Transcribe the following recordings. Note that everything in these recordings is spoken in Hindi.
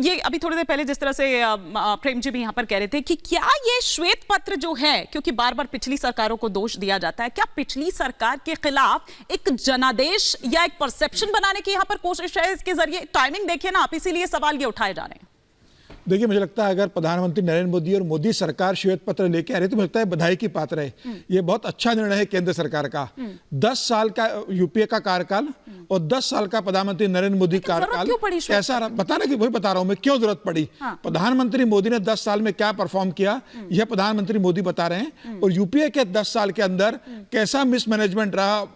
ये अभी थोड़ी देर पहले जिस तरह से प्रेम जी भी यहाँ पर कह रहे थे कि क्या ये श्वेत पत्र जो है, क्योंकि बार बार पिछली सरकारों को दोष दिया जाता है, क्या पिछली सरकार के खिलाफ एक जनादेश या एक परसेप्शन बनाने की यहाँ पर कोशिश है? इसके जरिए टाइमिंग देखिए ना आप, इसीलिए सवाल ये उठाए जा रहे हैं। देखिए, मुझे लगता है अगर प्रधानमंत्री नरेंद्र मोदी और मोदी सरकार श्वेत पत्र लेके आ रही है तो मुझे लगता है बधाई की पात्र है। ये बहुत अच्छा निर्णय है केंद्र सरकार का। 10 साल का यूपीए का कार्यकाल और 10 साल का प्रधानमंत्री नरेंद्र मोदी कार्यकाल कैसा रहा, बताना कि वही बता रहा हूं मैं क्यों जरूरत पड़ी। प्रधानमंत्री मोदी ने 10 साल में क्या परफॉर्म किया, यह प्रधानमंत्री मोदी बता रहे हैं। और यूपीए के 10 साल के अंदर कैसा मिसमैनेजमेंट रहा,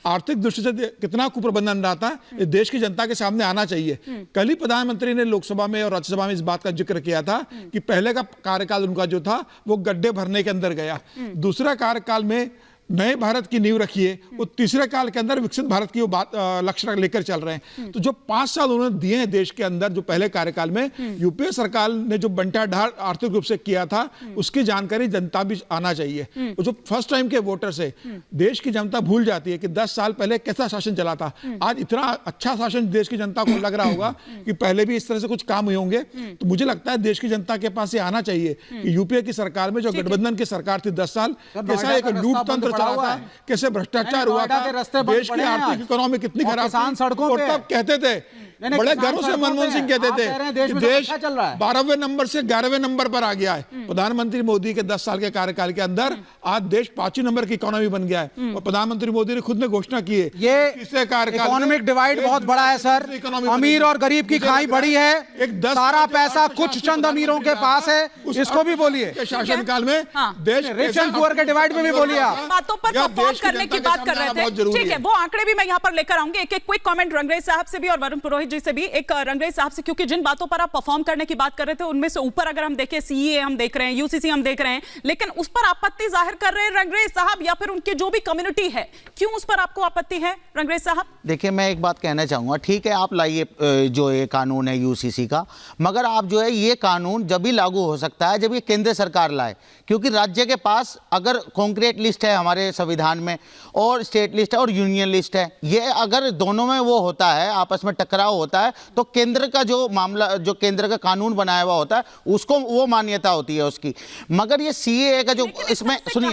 आर्थिक दृष्टि से कितना कुप्रबंधन रहा था, ये देश की जनता के सामने आना चाहिए। कल ही प्रधानमंत्री ने लोकसभा में और राज्यसभा में इस बात का जिक्र किया था कि पहले का कार्यकाल उनका जो था वो गड्ढे भरने के अंदर गया, दूसरा कार्यकाल में नए भारत की नींव रखी है, वो तीसरे काल के अंदर विकसित भारत की वो बात लक्ष्य लेकर चल रहे हैं। तो जो 5 साल उन्होंने दिए हैं देश के अंदर, जो पहले कार्यकाल में यूपीए सरकार ने जो बंटाढार आर्थिक रूप से किया था, उसकी जानकारी जनता भी आना चाहिए। तो जो फर्स्ट टाइम के वोटर्स है, देश की जनता भूल जाती है कि 10 साल पहले कैसा शासन चला था। आज इतना अच्छा शासन देश की जनता को लग रहा होगा कि पहले भी इस तरह से कुछ काम हुए होंगे। तो मुझे लगता है देश की जनता के पास ये आना चाहिए कि यूपीए की सरकार में जो गठबंधन की सरकार थी 10 साल, कैसा एक लूट तंत्र चला था, कैसे भ्रष्टाचार हुआ था, देश की आर्थिक इकोनॉमी कितनी खराब थी। सड़कों और तब कहते थे, बड़े गर्व से मनमोहन सिंह कहते थे कि देश 12वें नंबर से 11वें नंबर पर आ गया है। प्रधानमंत्री मोदी के 10 साल के कार्यकाल के अंदर आज देश 5वें नंबर की इकोनॉमी बन गया है। और प्रधानमंत्री मोदी ने खुद ने घोषणा की है ये इकोनॉमिक डिवाइड बहुत बड़ा है सर, अमीर और गरीब की खाई बड़ी है, सारा पैसा कुछ चंद अमीरों के पास है, इसको भी बोलिए। शासनकाल में देश रिच एंड पुअर के डिवाइड में भी बोलिए। बातों पर परफॉर्म करने की बात कर रहे थे, ठीक है, वो आंकड़े भी मैं यहाँ पर लेकर आऊंगी। एक क्विक कमेंट रंगरेज साहब से भी और वरुण पुरोहित जी से भी। एक रंगरेज साहब से, क्योंकि जिन बातों पर आप परफॉर्म करने की बात कर रहे थे उनमें से ऊपर अगर हम देखें सीए हम देख रहे हैं, यूसीसी हम देख रहे हैं, लेकिन उस पर आपत्ति जाहिर कर रहे हैं रंगरेज साहब या फिर उनके जो भी कम्युनिटी है, क्यों उस पर आपको आपत्ति है रंगरेज साहब? देखिए, मैं एक बात कहना चाहूंगा, ठीक है आप लाइए जो ये कानून है यूसीसी का, मगर आप जो है ये कानून जब भी लागू हो सकता है जब ये केंद्र सरकार लाए, क्योंकि राज्य के पास अगर कॉन्क्रीट लिस्ट है हमारे संविधान में और स्टेट लिस्ट है और यूनियन लिस्ट है, ये अगर दोनों में वो होता है, आपस में टकराव होता है, तो केंद्र का जो मामला, जो केंद्र का कानून बनाया हुआ होता है उसको वो मान्यता होती है उसकी। मगर ये सीएए का जो इसमें सुनिए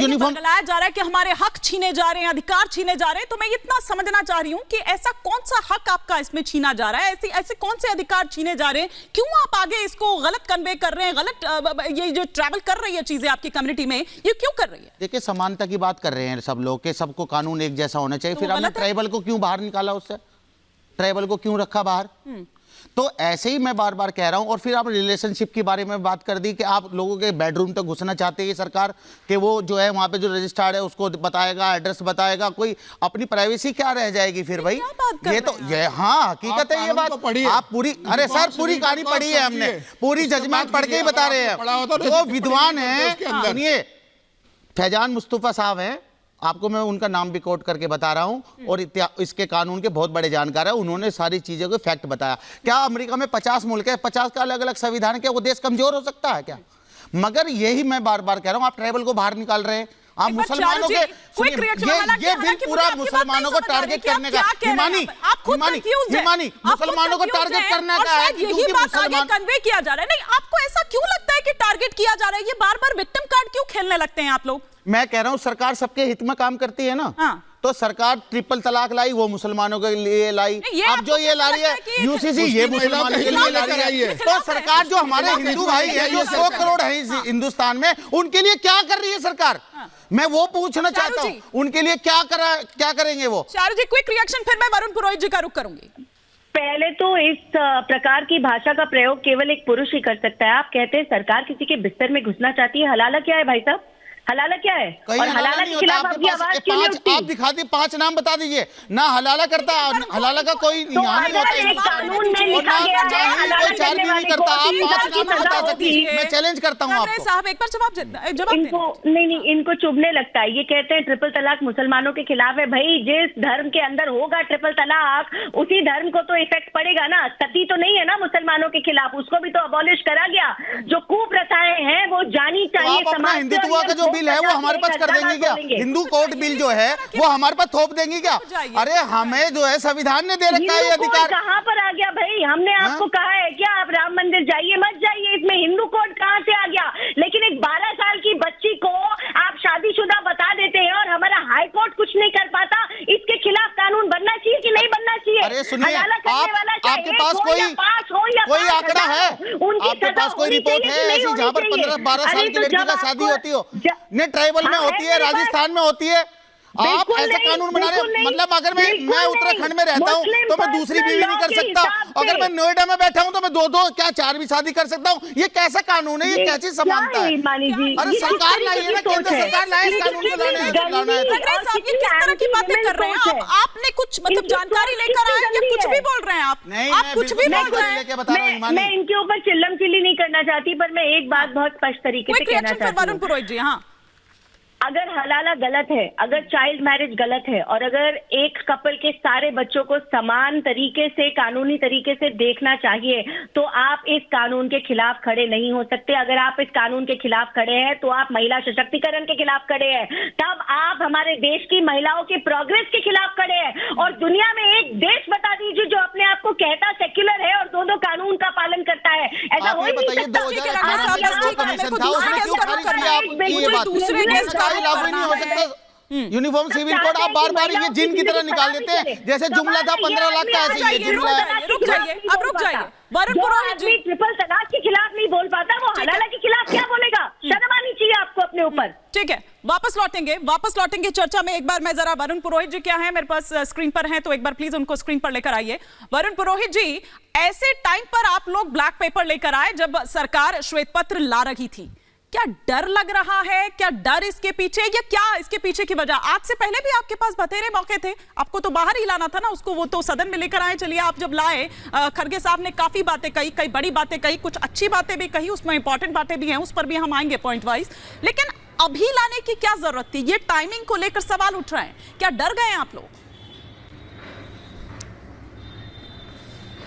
यूनिफॉर्म लाया जा रहा है कि हमारे हक छीने जा रहे हैं, अधिकार छीने जा रहे हैं, तो मैं इतना समझना चाह रही हूं कि ऐसा कौन सा हक आपका इसमें छीना जा रहा है, ऐसे कौन से अधिकार छीने जा रहे हैं, क्यों आप आगे इसको गलत कन्वे कर रहे हैं, गलत ये जो ट्रैवल कर रही है चीजें आपकी कम्युनिटी में, ये क्यों कर रही है? देखिए, समानता की बात कर रहे हैं सब लोग के, सबको कानून एक जैसा होना चाहिए, फिर हमने ट्राइबल को क्यों बाहर निकाला, उससे ट्राइबल को क्यों रखा बाहर? तो ऐसे ही मैं बार बार कह रहा हूं। और फिर आप रिलेशनशिप के बारे में बात कर दी कि आप लोगों के बेडरूम तक घुसना चाहते हैं सरकार, कि वो जो है वहां पे जो रजिस्ट्रार है उसको बताएगा, एड्रेस बताएगा, कोई अपनी प्राइवेसी क्या रह जाएगी फिर भाई? ये तो ये हाँ हकीकत है, ये बात आप पूरी, अरे सर पूरी कहानी पढ़ी है हमने, पूरी जजमेंट पढ़ के ही बता रहे हैं। जो विद्वान है, सुनिए, फैजान मुस्तफा साहब हैं, आपको मैं उनका नाम भी कोट करके बता रहा हूं, और इसके कानून के बहुत बड़े जानकार है, उन्होंने सारी चीजों को फैक्ट बताया। क्या अमेरिका में 50 मुल्क है, 50 का अलग अलग संविधान है, क्या वो देश कमजोर हो सकता है क्या? मगर यही मैं बार बार कह रहा हूं, आप ट्राइबल को बाहर निकाल रहे हैं, आप मुसलमानों के ये बिल पूरा मुसलमानों को टारगेट करने का, मुसलमानों को टारगेट करने का है, यही बात आगे कन्वे किया जा रहा है। नहीं, आपको ऐसा क्यों लगता है कि टारगेट किया जा रहा है? ये बार बार विक्टिम कार्ड क्यों खेलने लगते हैं आप लोग? मैं कह रहा हूं सरकार सबके हित में काम करती है ना। तो सरकार ट्रिपल तलाक लाई, वो मुसलमानों के लिए लाई। अब जो ये ला रही है यूसीसी, ये मुसलमानों के लिए ला रही है। तो सरकार जो हमारे हिंदू भाई है, जो 100 करोड़ है इस हिंदुस्तान में, उनके लिए क्या कर रही है सरकार? मैं वो पूछना चाहता हूँ, उनके लिए क्या करेंगे वो? चारू जी, क्विक रिएक्शन, फिर मैं वरुण पुरोहित जी का रुख करूंगी। पहले तो इस प्रकार की भाषा का प्रयोग केवल एक पुरुष ही कर सकता है। आप कहते हैं सरकार किसी के बिस्तर में घुसना चाहती है, हलाला क्या है भाई साहब? हलाला क्या है? और हलाला के खिलाफ आपकी आवाज क्यों नहीं उठती? आप दिखा दी, 5 नाम बता दीजिए ना। हलाला करता, हलाला का कोई यहाँ नहीं होता, कानून में लिखा गया है हलाला करने वाले को 3 साल की सजा होगी। मैं चैलेंज करता हूँ आपको साहब, एक बार जवाब इनको नहीं, इनको चुभने लगता है। ये कहते हैं ट्रिपल तलाक मुसलमानों के खिलाफ है। भाई, जिस धर्म के अंदर होगा ट्रिपल तलाक, उसी धर्म को तो इफेक्ट पड़ेगा ना। सती तो नहीं है ना मुसलमानों के खिलाफ, उसको भी तो अबॉलिश करा गया। जो कुप्रथाएं हैं वो जानी चाहिए समाज। हिंदुत्व का जो बिल है वो हमारे पास कर देंगे क्या? हिंदू कोड बिल जो है वो हमारे पास थोप देंगे क्या? अरे हमें जो है संविधान ने दे रखा है ये अधिकार। कहाँ पर आ गया भाई? हमने आपको कहा है क्या आप राम मंदिर जाइए मत जाइए, इसमें हिंदू कोड कहां से आ गया? लेकिन एक 12 साल की बच्ची को आप शादीशुदा बता देते हैं और हमारा हाई कोर्ट कुछ नहीं कर पाता। इसके खिलाफ कानून बनना चाहिए कि नहीं बनना चाहिए? अरे सुनिए, हलाला करने वाला चाहे आपके पास एक हो या पांच हो या कोई 5,000, आंकड़ा है? उनकी आपके सजा पास कोई होनी रिपोर्ट चाहिए है कि नहीं ऐसी होनी जहां पर चाहिए? 15-12 साल अरे की तो लड़की जब का शादी आपको- होती हो? नहीं, ट्राइबल में हाँ, होती है, मेरे पास- राजस्थान में होती है। आप बिल्कुल ऐसे नहीं, कानून बना रहे बिल्कुल हो? नहीं, मतलब अगर मैं बिल्कुल उत्तराखंड में रहता हूँ मुस्लिम तो मैं दूसरी पर्सनल बीवी नहीं लॉ कर के सकता, हिसाब अगर से। मैं नोएडा में बैठा हूँ तो मैं 2-2 क्या 4 भी शादी कर सकता हूँ? ये कैसा कानून है? ये कैसी समानता है? मानी जी, अरे ये किस सरकार तरीके लाई है की ना, सोच केंद्र है? सरकार लाए इस ये कानून को कितनी लाना है। गंदी रंगरेज और साहब, ये कितनी किस तरह की बातें anti-women कर रहे हैं सोच आप? आपने कुछ मतलब इनकी जानकारी सोच लेकर आए कितनी या कुछ गंदी भी है? बोल रहे हैं आप? नहीं, आप मैं कुछ भी बिल्कुल बोल रहे हैं। लेके बता रहा हूँ ईमानी। मैं इनके ऊपर चिल्लम चिल्ली नहीं करना चाहती, पर मैं एक बात बहुत स्पष्ट तरीके से क्विक कहना रिएक्शन फिर चाहती वरुण हूँ। पुरोहित जी। हाँ, अगर हलाला गलत है, अगर चाइल्ड मैरिज गलत है और अगर एक कपल के सारे बच्चों को समान तरीके से कानूनी तरीके से देखना चाहिए, तो आप इस कानून के खिलाफ खड़े नहीं हो सकते। अगर आप इस कानून के खिलाफ खड़े हैं तो आप महिला सशक्तिकरण के खिलाफ खड़े हैं, तब आप हमारे देश की महिलाओं के प्रोग्रेस के खिलाफ खड़े हैं। और दुनिया में एक देश बता दीजिए जो अपने आप को कहता सेक्युलर है और दो कानून का पालन करता है। ऐसा आप हो ये ही नहीं बताइए, सकता। 2018 में जो कमीशन था उसमें क्यों खारिज किया आपकी ये बात? दूसरे गेस्ट का लागू नहीं हो सकता यूनिफॉर्म सिविल कोड? आप बार बार ये जिन की तरह निकाल देते हैं, जैसे जुमला था 15 लाख का, ऐसे ये जुमला है। रुक जाइए। वरुण पुरोहित जी, ट्रिपल तलाक के खिलाफ नहीं बोल पाता, वो हलाला के खिलाफ क्या बोलेगा? शर्म आनी चाहिए आपको अपने ऊपर। ठीक है, वापस लौटेंगे चर्चा में। एक बार मैं जरा वरुण पुरोहित जी क्या है मेरे पास स्क्रीन पर हैं, तो एक बार प्लीज उनको स्क्रीन पर लेकर आइए। वरुण पुरोहित जी, ऐसे टाइम पर आप लोग ब्लैक पेपर लेकर आए जब सरकार श्वेत पत्र ला रही थी, क्या डर लग रहा है? क्या डर इसके पीछे, या क्या इसके पीछे की वजह? आज से पहले भी आपके पास बतेरे मौके थे, आपको तो बाहर ही लाना था ना उसको, वो तो सदन में लेकर आए। चलिए, आप जब लाए, खड़गे साहब ने काफी बातें कही, कई बड़ी बातें कही, कुछ अच्छी बातें भी कही, उसमें इंपॉर्टेंट बातें भी हैं, उस पर भी हम आएंगे पॉइंट वाइज। लेकिन अभी लाने की क्या जरूरत थी? ये टाइमिंग को लेकर सवाल उठ रहे हैं। क्या डर गए आप लोग?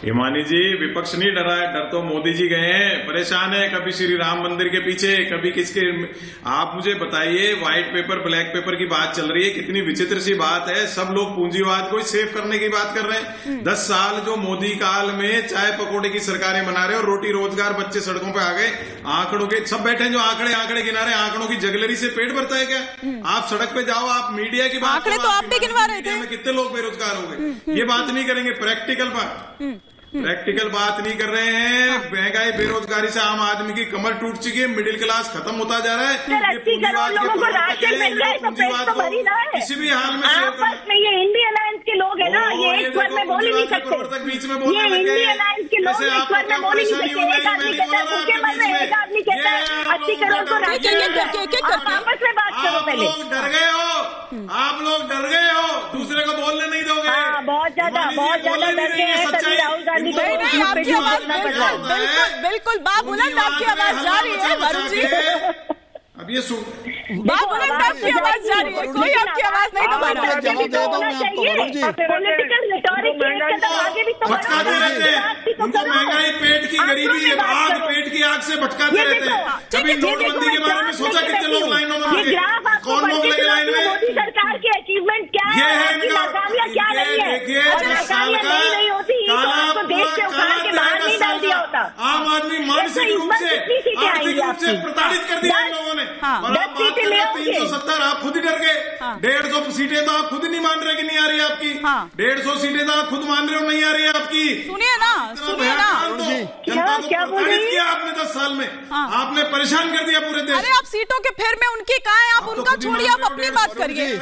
हिमानी जी, विपक्ष नहीं डरा है, डर तो मोदी जी गए हैं, परेशान है, कभी श्री राम मंदिर के पीछे, कभी किसके। आप मुझे बताइए, व्हाइट पेपर ब्लैक पेपर की बात चल रही है, कितनी विचित्र सी बात है। सब लोग पूंजीवाद को ही सेव करने की बात कर रहे हैं। 10 साल जो मोदी काल में चाय पकौड़े की सरकारें बना रहे हैं और रोटी रोजगार, बच्चे सड़कों पे आ गए। आंकड़ों के सब बैठे हैं जो आंकड़े गिना रहे हैं, आंकड़ों की जगलरी से पेट भरता है क्या? आप सड़क पे जाओ, आप मीडिया की बात आंकड़े करो, तो आप भी गिनवा रहे थे। कितने लोग बेरोजगार हो गए, ये बात नहीं करेंगे। प्रैक्टिकल बात नहीं कर रहे हैं। महंगाई बेरोजगारी से आम आदमी की कमर टूट चुकी है, मिडिल क्लास खत्म होता जा रहा है। ये पूंजीवाद के प्रवर्तक हैं, पूंजीवाद को किसी भी हाल में सेव करना। आपस में ये इंडी अलायंस के लोग हैं ना, ये एक स्वर में बोल ही नहीं सकते। प्रवर्तक बीच में बोलने ये लगे, इंडी अलायंस के लोग एक स्वर में बोल ही नहीं सकते। एक आदमी कहता है भूखे मर रहे हैं, एक आदमी कहता है 80 करोड़ को राशन। आप आपस में बात करो पहले। आप लोग डर गए हो, दूसरे को बोलने नहीं दोगे। हाँ, बहुत ज्यादा डर गए हैं, तभी राहुल गांधी को नहीं, आपकी आवाज बिल्कुल बाबुलंद आपकी आवाज जा रही है वरुण जी। अब ये बाबुलंद आपकी आवाज जा रही है, कोई आपकी आवाज नहीं दबा रहा है। जवाब देता हूं मैं आपको वरुण जी। पॉलिटिकल रिटॉरिक के एक कदम आगे भी तो भटकाते रहते हैं उनको, महंगाई पेट की, गरीबी आग, पेट की आग से भटकाते रहते हैं। कभी नोटबंदी के बारे में सोचा कितने लोग लाइनों में लगे? कौन लोग लगे लाइन में? मोदी सरकार के अचीवमेंट क्या ये है, है उनकी इनका। नाकामियां क्या नहीं है? देखिए, अगर 10 साल नाकामियां का नहीं होती तो आपको देश से उखाड़ के बाहर नहीं डाल दिया होता। आम आदमी मानसिक रूप से, आर्थिक रूप से प्रताड़ित कर दिया इन लोगों ने। और आप बात कर रहे हैं 370, आप खुद ही डर गए। 150 सीटें तो आप खुद ही नहीं मान रहे कि नहीं आ रही आपकी। 150 सीटें तो आप खुद मान रहे हो नहीं आ रही है आपकी। सुनिए ना जनता को प्रताड़ित किया आपने 10 साल में। आपने परेशान कर दिया पूरे देश। अरे आप सीटों के फेर में उनकी कहाँ है? आप उनका छोड़िए, आप अपनी बात करिए।